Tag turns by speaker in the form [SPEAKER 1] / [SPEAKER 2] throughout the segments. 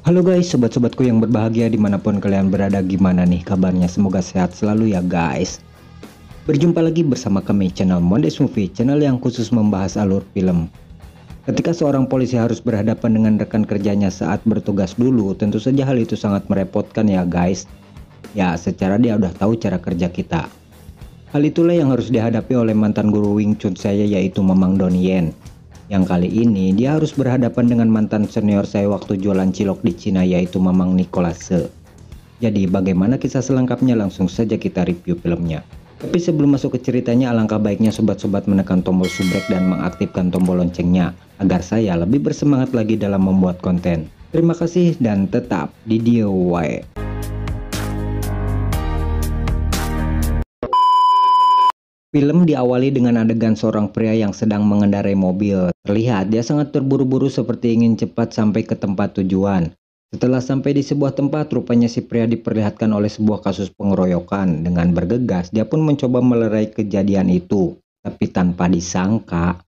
[SPEAKER 1] Halo guys, sobat-sobatku yang berbahagia dimanapun kalian berada, gimana nih kabarnya? Semoga sehat selalu ya guys. Berjumpa lagi bersama kami channel Mondes Movie, channel yang khusus membahas alur film. Ketika seorang polisi harus berhadapan dengan rekan kerjanya saat bertugas dulu, tentu saja hal itu sangat merepotkan ya guys. Ya, secara dia udah tahu cara kerja kita. Hal itulah yang harus dihadapi oleh mantan guru Wing Chun saya, yaitu Mamang Donnie. Yang kali ini dia harus berhadapan dengan mantan senior saya waktu jualan cilok di Cina, yaitu Mamang Nicholas. Jadi bagaimana kisah selengkapnya, langsung saja kita review filmnya. Tapi sebelum masuk ke ceritanya, alangkah baiknya sobat-sobat menekan tombol subrek dan mengaktifkan tombol loncengnya agar saya lebih bersemangat lagi dalam membuat konten. Terima kasih dan tetap di dia wae. Film diawali dengan adegan seorang pria yang sedang mengendarai mobil. Terlihat dia sangat terburu-buru seperti ingin cepat sampai ke tempat tujuan. Setelah sampai di sebuah tempat, rupanya si pria diperlihatkan oleh sebuah kasus pengeroyokan. Dengan bergegas, dia pun mencoba melerai kejadian itu. Tapi tanpa disangka,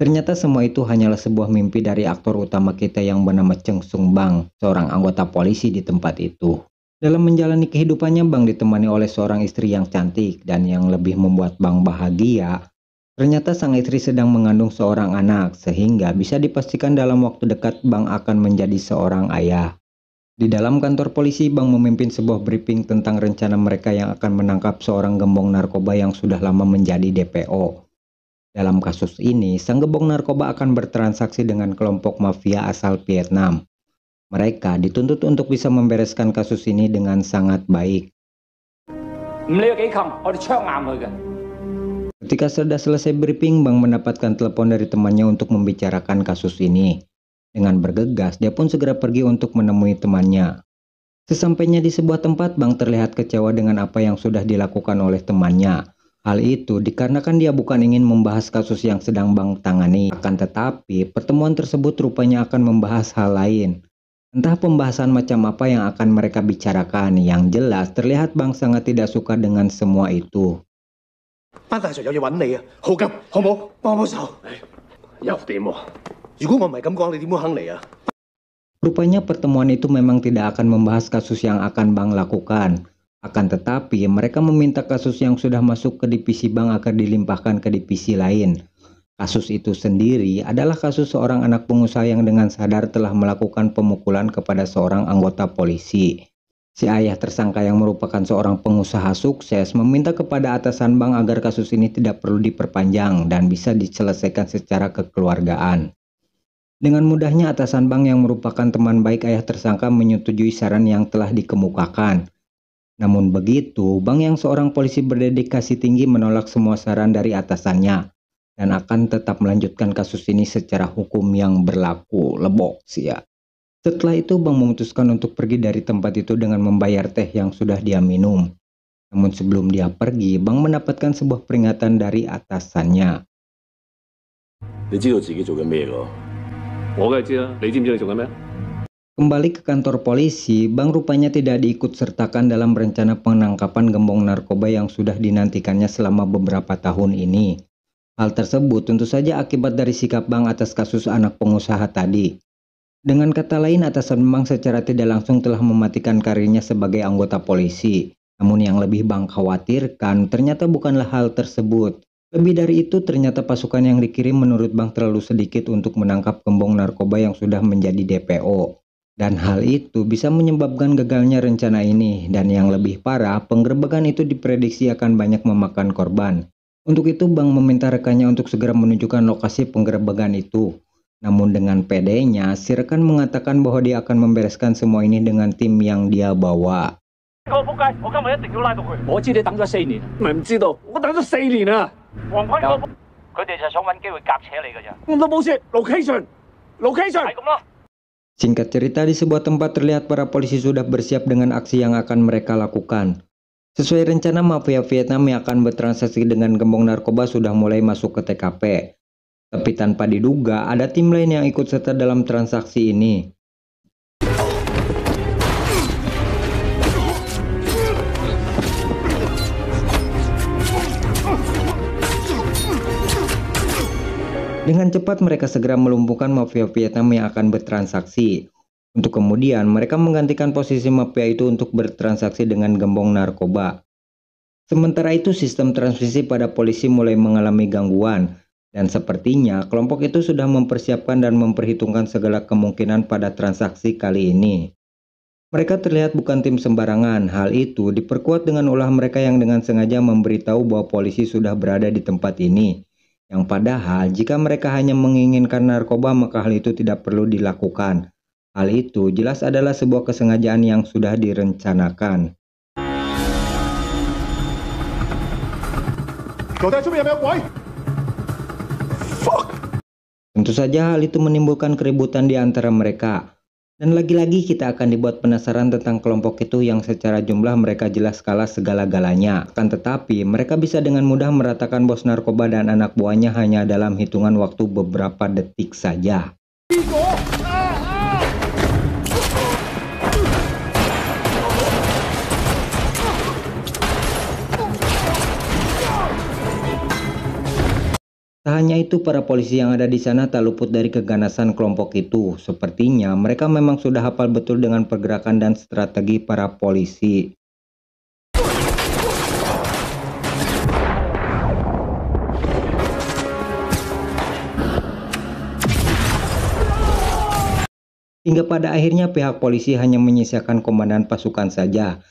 [SPEAKER 1] ternyata semua itu hanyalah sebuah mimpi dari aktor utama kita yang bernama Cheng Sung Bang, seorang anggota polisi di tempat itu. Dalam menjalani kehidupannya, Bang ditemani oleh seorang istri yang cantik, dan yang lebih membuat Bang bahagia, ternyata sang istri sedang mengandung seorang anak, sehingga bisa dipastikan dalam waktu dekat Bang akan menjadi seorang ayah. Di dalam kantor polisi, Bang memimpin sebuah briefing tentang rencana mereka yang akan menangkap seorang gembong narkoba yang sudah lama menjadi DPO. Dalam kasus ini, sang gembong narkoba akan bertransaksi dengan kelompok mafia asal Vietnam. Mereka dituntut untuk bisa membereskan kasus ini dengan sangat baik. Ketika sudah selesai briefing, Bang mendapatkan telepon dari temannya untuk membicarakan kasus ini. Dengan bergegas, dia pun segera pergi untuk menemui temannya. Sesampainya di sebuah tempat, Bang terlihat kecewa dengan apa yang sudah dilakukan oleh temannya. Hal itu dikarenakan dia bukan ingin membahas kasus yang sedang Bang tangani. Akan tetapi, pertemuan tersebut rupanya akan membahas hal lain. Entah pembahasan macam apa yang akan mereka bicarakan, yang jelas terlihat Bang sangat tidak suka dengan semua itu. Rupanya pertemuan itu memang tidak akan membahas kasus yang akan Bang lakukan. Akan tetapi mereka meminta kasus yang sudah masuk ke divisi Bang agar dilimpahkan ke divisi lain. Kasus itu sendiri adalah kasus seorang anak pengusaha yang dengan sadar telah melakukan pemukulan kepada seorang anggota polisi. Si ayah tersangka yang merupakan seorang pengusaha sukses meminta kepada atasan Bang agar kasus ini tidak perlu diperpanjang dan bisa diselesaikan secara kekeluargaan. Dengan mudahnya atasan Bang yang merupakan teman baik ayah tersangka menyetujui saran yang telah dikemukakan. Namun begitu, Bang yang seorang polisi berdedikasi tinggi menolak semua saran dari atasannya dan akan tetap melanjutkan kasus ini secara hukum yang berlaku. Lebok sih ya. Setelah itu Bang memutuskan untuk pergi dari tempat itu dengan membayar teh yang sudah dia minum. Namun sebelum dia pergi, Bang mendapatkan sebuah peringatan dari atasannya. Kembali ke kantor polisi, Bang rupanya tidak diikut sertakan dalam rencana penangkapan gembong narkoba yang sudah dinantikannya selama beberapa tahun ini. Hal tersebut tentu saja akibat dari sikap Bang atas kasus anak pengusaha tadi. Dengan kata lain, atasan Bang secara tidak langsung telah mematikan karirnya sebagai anggota polisi. Namun yang lebih Bang khawatirkan ternyata bukanlah hal tersebut. Lebih dari itu, ternyata pasukan yang dikirim menurut Bang terlalu sedikit untuk menangkap gembong narkoba yang sudah menjadi DPO. Dan hal itu bisa menyebabkan gagalnya rencana ini. Dan yang lebih parah, penggerebekan itu diprediksi akan banyak memakan korban. Untuk itu Bang meminta rekannya untuk segera menunjukkan lokasi penggerebekan itu. Namun dengan pedenya, si rekan mengatakan bahwa dia akan membereskan semua ini dengan tim yang dia bawa. Singkat cerita, di sebuah tempat terlihat para polisi sudah bersiap dengan aksi yang akan mereka lakukan. Sesuai rencana, mafia Vietnam yang akan bertransaksi dengan gembong narkoba sudah mulai masuk ke TKP. Tapi tanpa diduga, ada tim lain yang ikut serta dalam transaksi ini. Dengan cepat mereka segera melumpuhkan mafia Vietnam yang akan bertransaksi. Untuk kemudian mereka menggantikan posisi mafia itu untuk bertransaksi dengan gembong narkoba. Sementara itu sistem transmisi pada polisi mulai mengalami gangguan. Dan sepertinya kelompok itu sudah mempersiapkan dan memperhitungkan segala kemungkinan pada transaksi kali ini. Mereka terlihat bukan tim sembarangan. Hal itu diperkuat dengan ulah mereka yang dengan sengaja memberitahu bahwa polisi sudah berada di tempat ini. Yang padahal jika mereka hanya menginginkan narkoba maka hal itu tidak perlu dilakukan. Hal itu jelas adalah sebuah kesengajaan yang sudah direncanakan. Tentu saja hal itu menimbulkan keributan di antara mereka. Dan lagi-lagi kita akan dibuat penasaran tentang kelompok itu yang secara jumlah mereka jelas kalah segala-galanya. Akan tetapi mereka bisa dengan mudah meratakan bos narkoba dan anak buahnya hanya dalam hitungan waktu beberapa detik saja. Tak hanya itu, para polisi yang ada di sana tak luput dari keganasan kelompok itu. Sepertinya mereka memang sudah hafal betul dengan pergerakan dan strategi para polisi. Hingga pada akhirnya pihak polisi hanya menyisakan komandan pasukan saja.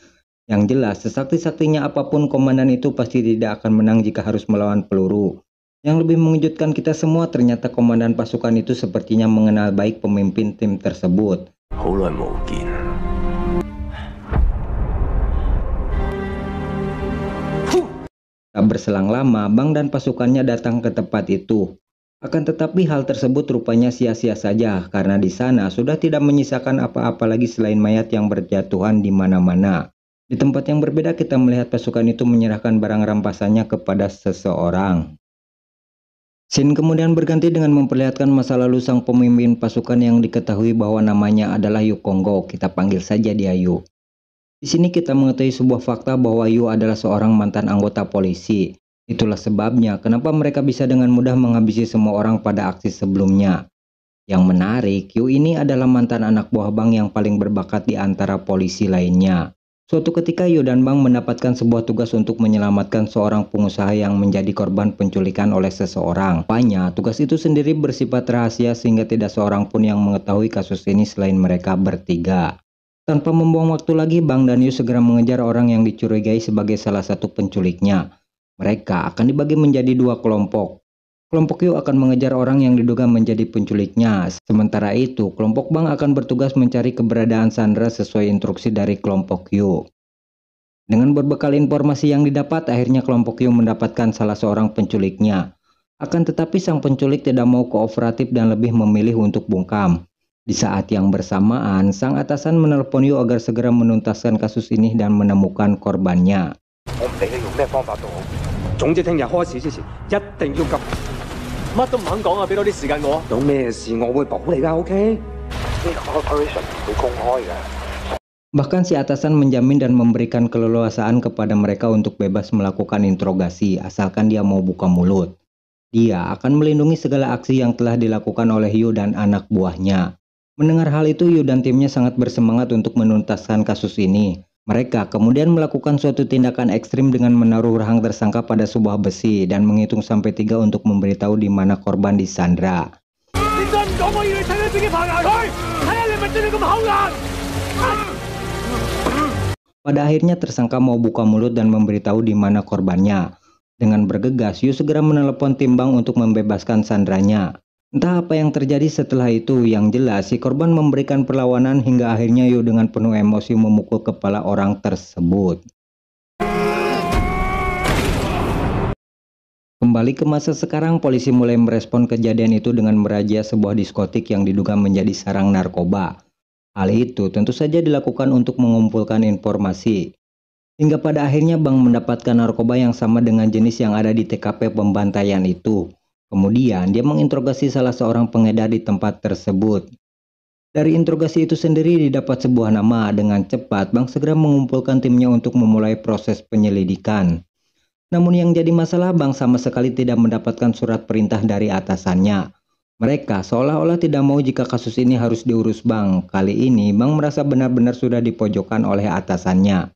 [SPEAKER 1] Yang jelas, sesakti-saktinya apapun komandan itu pasti tidak akan menang jika harus melawan peluru. Yang lebih mengejutkan kita semua, ternyata komandan pasukan itu sepertinya mengenal baik pemimpin tim tersebut. Tak berselang lama, Bang dan pasukannya datang ke tempat itu. Akan tetapi hal tersebut rupanya sia-sia saja, karena di sana sudah tidak menyisakan apa-apa lagi selain mayat yang berjatuhan di mana-mana. Di tempat yang berbeda kita melihat pasukan itu menyerahkan barang rampasannya kepada seseorang. Scene kemudian berganti dengan memperlihatkan masa lalu sang pemimpin pasukan yang diketahui bahwa namanya adalah Yu Konggo. Kita panggil saja dia Yu. Di sini kita mengetahui sebuah fakta bahwa Yu adalah seorang mantan anggota polisi. Itulah sebabnya kenapa mereka bisa dengan mudah menghabisi semua orang pada aksi sebelumnya. Yang menarik, Yu ini adalah mantan anak buah Bang yang paling berbakat di antara polisi lainnya. Suatu ketika Yu dan Bang mendapatkan sebuah tugas untuk menyelamatkan seorang pengusaha yang menjadi korban penculikan oleh seseorang. Rupanya tugas itu sendiri bersifat rahasia sehingga tidak seorang pun yang mengetahui kasus ini selain mereka bertiga. Tanpa membuang waktu lagi, Bang dan Yu segera mengejar orang yang dicurigai sebagai salah satu penculiknya. Mereka akan dibagi menjadi dua kelompok. Kelompok Yu akan mengejar orang yang diduga menjadi penculiknya. Sementara itu, kelompok Bang akan bertugas mencari keberadaan Sandra sesuai instruksi dari kelompok Yu. Dengan berbekal informasi yang didapat, akhirnya kelompok Yu mendapatkan salah seorang penculiknya. Akan tetapi sang penculik tidak mau kooperatif dan lebih memilih untuk bungkam. Di saat yang bersamaan, sang atasan menelepon Yu agar segera menuntaskan kasus ini dan menemukan korbannya. Bahkan si atasan menjamin dan memberikan keleluasaan kepada mereka untuk bebas melakukan interogasi asalkan dia mau buka mulut. Dia akan melindungi segala aksi yang telah dilakukan oleh Yu dan anak buahnya. Mendengar hal itu, Yu dan timnya sangat bersemangat untuk menuntaskan kasus ini. Mereka kemudian melakukan suatu tindakan ekstrim dengan menaruh rahang tersangka pada sebuah besi dan menghitung sampai 3 untuk memberitahu di mana korban disandra. Pada akhirnya tersangka mau buka mulut dan memberitahu di mana korbannya. Dengan bergegas, Yu segera menelepon tim Bang untuk membebaskan sandranya. Entah apa yang terjadi setelah itu, yang jelas si korban memberikan perlawanan hingga akhirnya Yu dengan penuh emosi memukul kepala orang tersebut. Kembali ke masa sekarang, polisi mulai merespon kejadian itu dengan merazia sebuah diskotik yang diduga menjadi sarang narkoba. Hal itu tentu saja dilakukan untuk mengumpulkan informasi. Hingga pada akhirnya Bang mendapatkan narkoba yang sama dengan jenis yang ada di TKP pembantaian itu. Kemudian dia menginterogasi salah seorang pengedar di tempat tersebut. Dari interogasi itu sendiri didapat sebuah nama. Dengan cepat Bang segera mengumpulkan timnya untuk memulai proses penyelidikan. Namun yang jadi masalah, Bang sama sekali tidak mendapatkan surat perintah dari atasannya. Mereka seolah-olah tidak mau jika kasus ini harus diurus Bang. Kali ini Bang merasa benar-benar sudah dipojokkan oleh atasannya.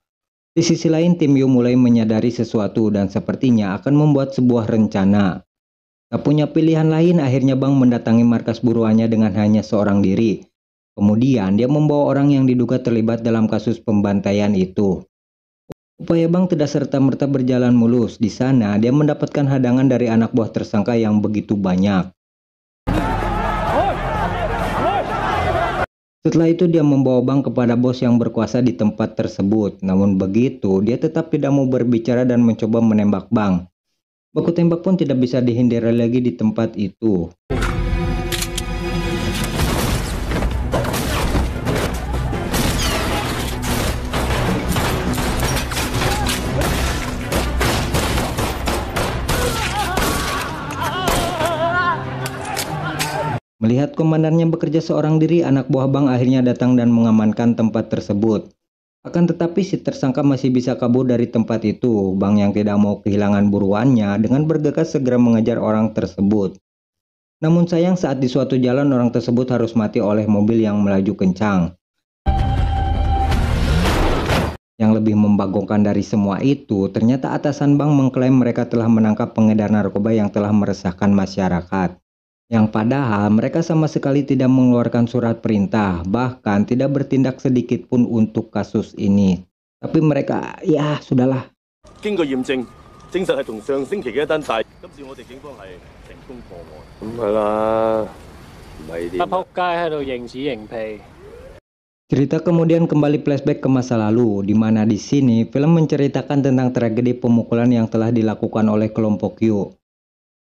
[SPEAKER 1] Di sisi lain, tim Yu mulai menyadari sesuatu dan sepertinya akan membuat sebuah rencana. Tak punya pilihan lain, akhirnya Bang mendatangi markas buruannya dengan hanya seorang diri. Kemudian dia membawa orang yang diduga terlibat dalam kasus pembantaian itu. Upaya Bang tidak serta-merta berjalan mulus. Di sana dia mendapatkan hadangan dari anak buah tersangka yang begitu banyak. Setelah itu dia membawa Bang kepada bos yang berkuasa di tempat tersebut. Namun begitu, dia tetap tidak mau berbicara dan mencoba menembak Bang. Baku tembak pun tidak bisa dihindari lagi di tempat itu. Melihat komandannya bekerja seorang diri, anak buah Bang akhirnya datang dan mengamankan tempat tersebut. Akan tetapi si tersangka masih bisa kabur dari tempat itu. Bang yang tidak mau kehilangan buruannya dengan bergegas segera mengejar orang tersebut. Namun sayang saat di suatu jalan orang tersebut harus mati oleh mobil yang melaju kencang. Yang lebih membagongkan dari semua itu, ternyata atasan Bang mengklaim mereka telah menangkap pengedar narkoba yang telah meresahkan masyarakat. Yang padahal mereka sama sekali tidak mengeluarkan surat perintah, bahkan tidak bertindak sedikit pun untuk kasus ini. Tapi mereka, ya sudahlah.
[SPEAKER 2] 經過驗證，證實係同上星期嘅一單大，今次我哋警方係成功破案。咁係啦，唔係啲
[SPEAKER 3] 仆街喺度認屎認屁。
[SPEAKER 1] Cerita kemudian kembali flashback ke masa lalu, di mana di sini film menceritakan tentang tragedi pemukulan yang telah dilakukan oleh kelompok Yu.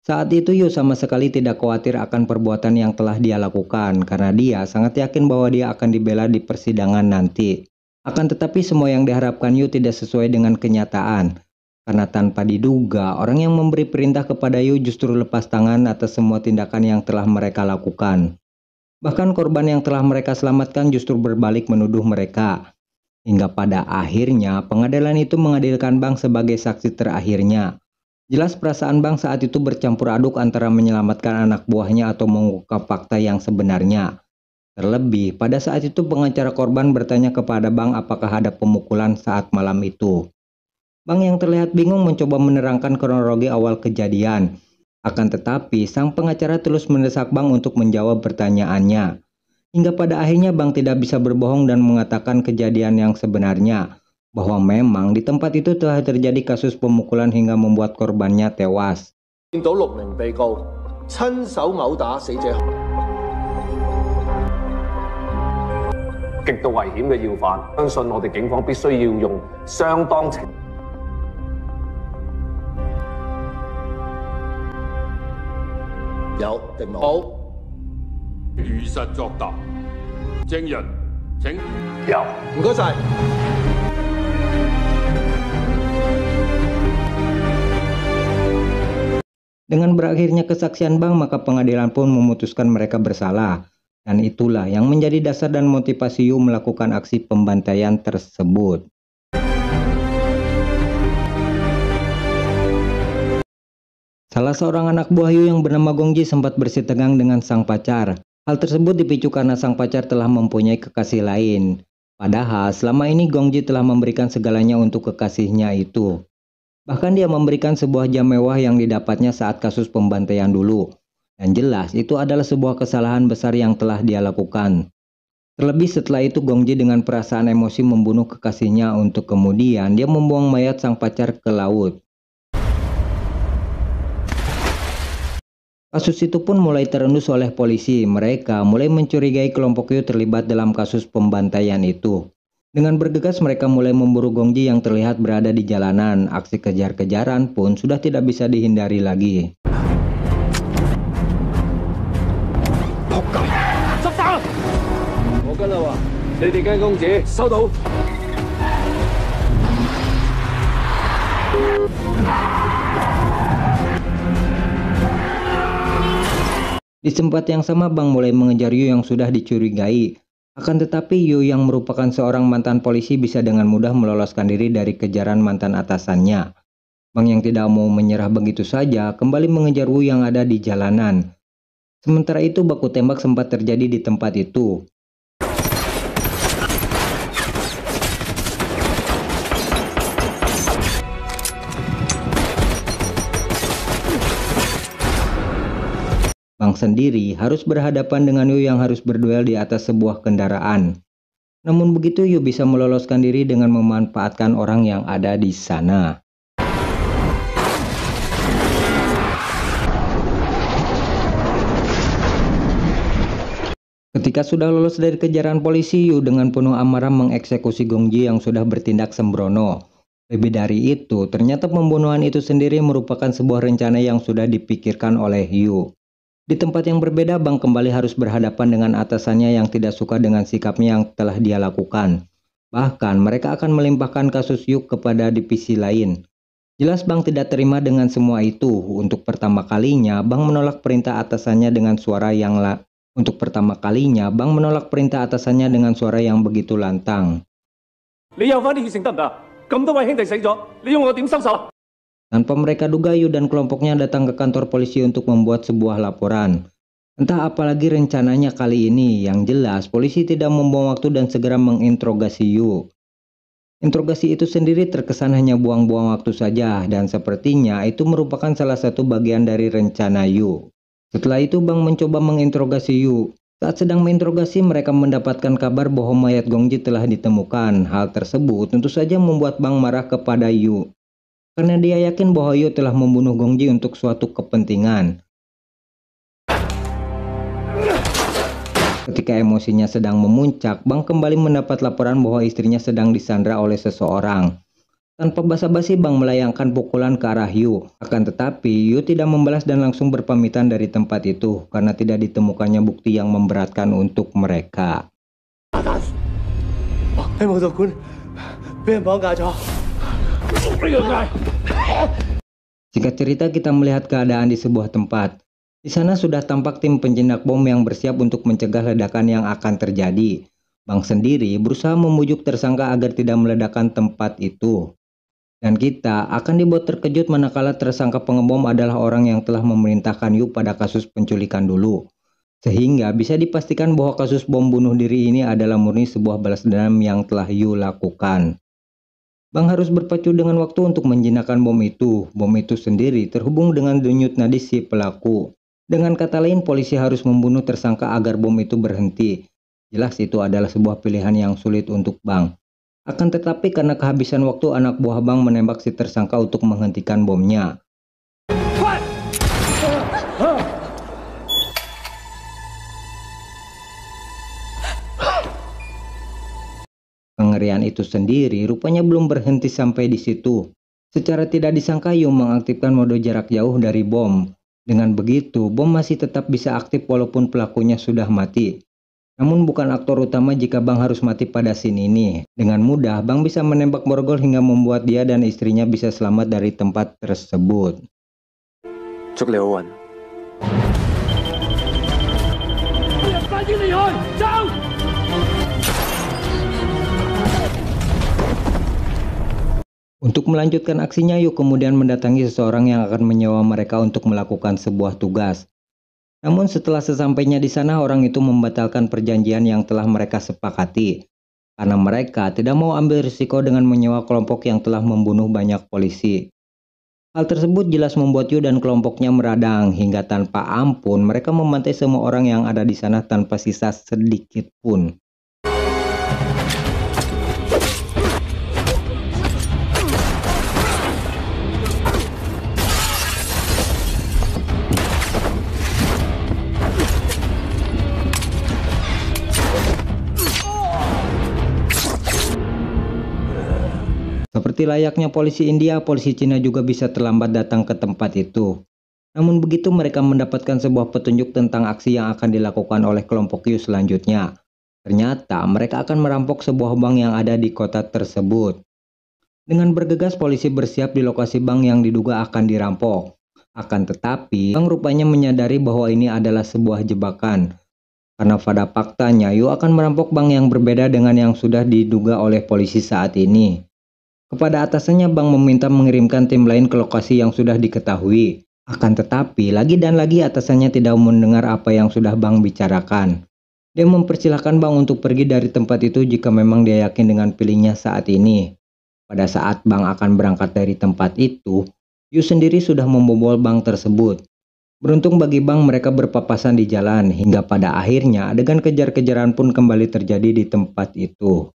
[SPEAKER 1] Saat itu Yu sama sekali tidak khawatir akan perbuatan yang telah dia lakukan karena dia sangat yakin bahwa dia akan dibela di persidangan nanti. Akan tetapi semua yang diharapkan Yu tidak sesuai dengan kenyataan. Karena tanpa diduga, orang yang memberi perintah kepada Yu justru lepas tangan atas semua tindakan yang telah mereka lakukan. Bahkan korban yang telah mereka selamatkan justru berbalik menuduh mereka. Hingga pada akhirnya pengadilan itu mengadilkan Bang sebagai saksi terakhirnya. Jelas perasaan Bang saat itu bercampur aduk antara menyelamatkan anak buahnya atau mengungkap fakta yang sebenarnya. Terlebih, pada saat itu pengacara korban bertanya kepada Bang apakah ada pemukulan saat malam itu. Bang yang terlihat bingung mencoba menerangkan kronologi awal kejadian. Akan tetapi, sang pengacara terus mendesak Bang untuk menjawab pertanyaannya. Hingga pada akhirnya Bang tidak bisa berbohong dan mengatakan kejadian yang sebenarnya. Bahwa memang di tempat itu telah terjadi kasus pemukulan hingga membuat korbannya tewas.
[SPEAKER 2] 見到6名被告親手毆打死者，
[SPEAKER 4] 極度危險嘅要犯，相信我哋警方必須要用相當程。
[SPEAKER 2] 有定冇？
[SPEAKER 5] 如實作答。證人請。
[SPEAKER 4] 有。
[SPEAKER 2] 唔該晒。
[SPEAKER 1] Dengan berakhirnya kesaksian Bang, maka pengadilan pun memutuskan mereka bersalah. Dan itulah yang menjadi dasar dan motivasi Yu melakukan aksi pembantaian tersebut. Salah seorang anak buah Yu yang bernama Gongji sempat bersitegang dengan sang pacar. Hal tersebut dipicu karena sang pacar telah mempunyai kekasih lain. Padahal selama ini Gongji telah memberikan segalanya untuk kekasihnya itu. Bahkan dia memberikan sebuah jam mewah yang didapatnya saat kasus pembantaian dulu. Dan jelas itu adalah sebuah kesalahan besar yang telah dia lakukan. Terlebih setelah itu Gongji dengan perasaan emosi membunuh kekasihnya untuk kemudian dia membuang mayat sang pacar ke laut. Kasus itu pun mulai terendus oleh polisi. Mereka mulai mencurigai kelompok Yu terlibat dalam kasus pembantaian itu. Dengan bergegas mereka mulai memburu Gongji yang terlihat berada di jalanan. Aksi kejar-kejaran pun sudah tidak bisa dihindari lagi. Di tempat yang sama Bang mulai mengejar Yu yang sudah dicurigai. Akan tetapi Yu yang merupakan seorang mantan polisi bisa dengan mudah meloloskan diri dari kejaran mantan atasannya. Bank yang tidak mau menyerah begitu saja kembali mengejar Wu yang ada di jalanan. Sementara itu baku tembak sempat terjadi di tempat itu. Bang sendiri harus berhadapan dengan Yu yang harus berduel di atas sebuah kendaraan. Namun begitu Yu bisa meloloskan diri dengan memanfaatkan orang yang ada di sana. Ketika sudah lolos dari kejaran polisi, Yu dengan penuh amarah mengeksekusi Gong Ji yang sudah bertindak sembrono. Lebih dari itu, ternyata pembunuhan itu sendiri merupakan sebuah rencana yang sudah dipikirkan oleh Yu. Di tempat yang berbeda, Bang kembali harus berhadapan dengan atasannya yang tidak suka dengan sikapnya yang telah dia lakukan. Bahkan mereka akan melimpahkan kasus Yu kepada divisi lain. Jelas Bang tidak terima dengan semua itu. Untuk pertama kalinya, Bang menolak perintah atasannya dengan suara yang dengan suara yang begitu lantang. Tanpa mereka duga, Yu dan kelompoknya datang ke kantor polisi untuk membuat sebuah laporan. Entah apalagi rencananya kali ini, yang jelas polisi tidak membuang waktu dan segera menginterogasi Yu. Interogasi itu sendiri terkesan hanya buang-buang waktu saja, dan sepertinya itu merupakan salah satu bagian dari rencana Yu. Setelah itu Bang mencoba menginterogasi Yu. Saat sedang menginterogasi, mereka mendapatkan kabar bahwa mayat Gong Ji telah ditemukan. Hal tersebut tentu saja membuat Bang marah kepada Yu, karena dia yakin bahwa Yu telah membunuh Gong Ji untuk suatu kepentingan. Ketika emosinya sedang memuncak, Bang kembali mendapat laporan bahwa istrinya sedang disandra oleh seseorang. Tanpa basa-basi, Bang melayangkan pukulan ke arah Yu. Akan tetapi, Yu tidak membalas dan langsung berpamitan dari tempat itu karena tidak ditemukannya bukti yang memberatkan untuk mereka. Singkat cerita, kita melihat keadaan di sebuah tempat. Di sana sudah tampak tim penjinak bom yang bersiap untuk mencegah ledakan yang akan terjadi. Bang sendiri berusaha membujuk tersangka agar tidak meledakkan tempat itu. Dan kita akan dibuat terkejut manakala tersangka pengebom adalah orang yang telah memerintahkan Yu pada kasus penculikan dulu. Sehingga bisa dipastikan bahwa kasus bom bunuh diri ini adalah murni sebuah balas dendam yang telah Yu lakukan. Bang harus berpacu dengan waktu untuk menjinakkan bom itu. Bom itu sendiri terhubung dengan denyut nadi si pelaku. Dengan kata lain, polisi harus membunuh tersangka agar bom itu berhenti. Jelas itu adalah sebuah pilihan yang sulit untuk Bang. Akan tetapi karena kehabisan waktu, anak buah Bang menembak si tersangka untuk menghentikan bomnya. Kengerian itu sendiri rupanya belum berhenti sampai di situ. Secara tidak disangka, Yu mengaktifkan mode jarak jauh dari bom. Dengan begitu, bom masih tetap bisa aktif walaupun pelakunya sudah mati. Namun bukan aktor utama jika Bang harus mati pada scene ini. Dengan mudah, Bang bisa menembak borgol hingga membuat dia dan istrinya bisa selamat dari tempat tersebut. Untuk melanjutkan aksinya, Yu kemudian mendatangi seseorang yang akan menyewa mereka untuk melakukan sebuah tugas. Namun setelah sesampainya di sana, orang itu membatalkan perjanjian yang telah mereka sepakati. Karena mereka tidak mau ambil risiko dengan menyewa kelompok yang telah membunuh banyak polisi. Hal tersebut jelas membuat Yu dan kelompoknya meradang. Hingga tanpa ampun mereka membantai semua orang yang ada di sana tanpa sisa sedikit pun. Seperti layaknya polisi India, polisi Cina juga bisa terlambat datang ke tempat itu. Namun begitu mereka mendapatkan sebuah petunjuk tentang aksi yang akan dilakukan oleh kelompok Yu selanjutnya. Ternyata mereka akan merampok sebuah bank yang ada di kota tersebut. Dengan bergegas polisi bersiap di lokasi bank yang diduga akan dirampok. Akan tetapi, bank rupanya menyadari bahwa ini adalah sebuah jebakan. Karena pada faktanya Yu akan merampok bank yang berbeda dengan yang sudah diduga oleh polisi saat ini. Kepada atasannya, Bang meminta mengirimkan tim lain ke lokasi yang sudah diketahui. Akan tetapi, lagi dan lagi atasannya tidak mendengar apa yang sudah Bang bicarakan. Dia mempersilahkan Bang untuk pergi dari tempat itu jika memang dia yakin dengan pilihnya saat ini. Pada saat Bang akan berangkat dari tempat itu, Yu sendiri sudah membobol bank tersebut. Beruntung bagi Bang, mereka berpapasan di jalan hingga pada akhirnya adegan kejar-kejaran pun kembali terjadi di tempat itu.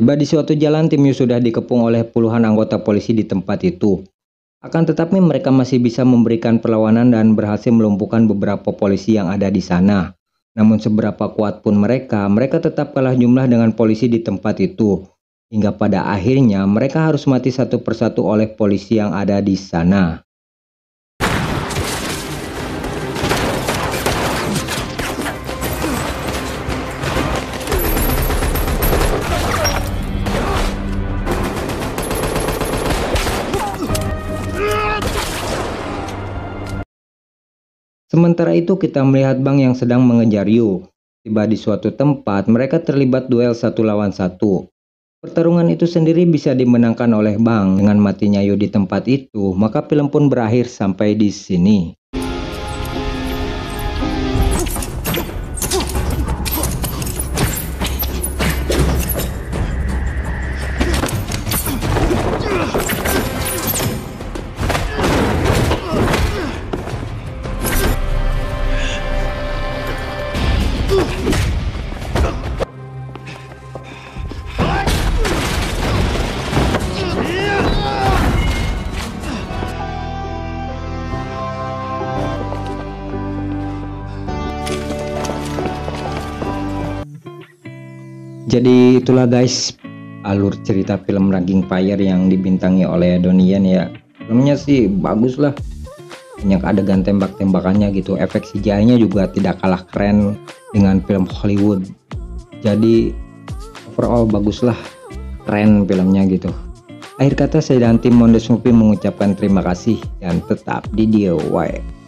[SPEAKER 1] Tiba di suatu jalan, tim Yu sudah dikepung oleh puluhan anggota polisi di tempat itu. Akan tetapi mereka masih bisa memberikan perlawanan dan berhasil melumpuhkan beberapa polisi yang ada di sana. Namun seberapa kuat pun mereka tetap kalah jumlah dengan polisi di tempat itu. Hingga pada akhirnya mereka harus mati satu persatu oleh polisi yang ada di sana. Sementara itu kita melihat Bang yang sedang mengejar Yu. Tiba di suatu tempat, mereka terlibat duel 1 lawan 1. Pertarungan itu sendiri bisa dimenangkan oleh Bang. Dengan matinya Yu di tempat itu, maka film pun berakhir sampai di sini. Jadi itulah guys alur cerita film Ranking Fire yang dibintangi oleh Donnie Yen ya. Filmnya sih bagus lah, banyak adegan tembak-tembakannya gitu. Efek CGI-nya juga tidak kalah keren dengan film Hollywood. Jadi overall bagus lah, keren filmnya gitu. Akhir kata saya dan tim Mondes Movie mengucapkan terima kasih dan tetap di DIY.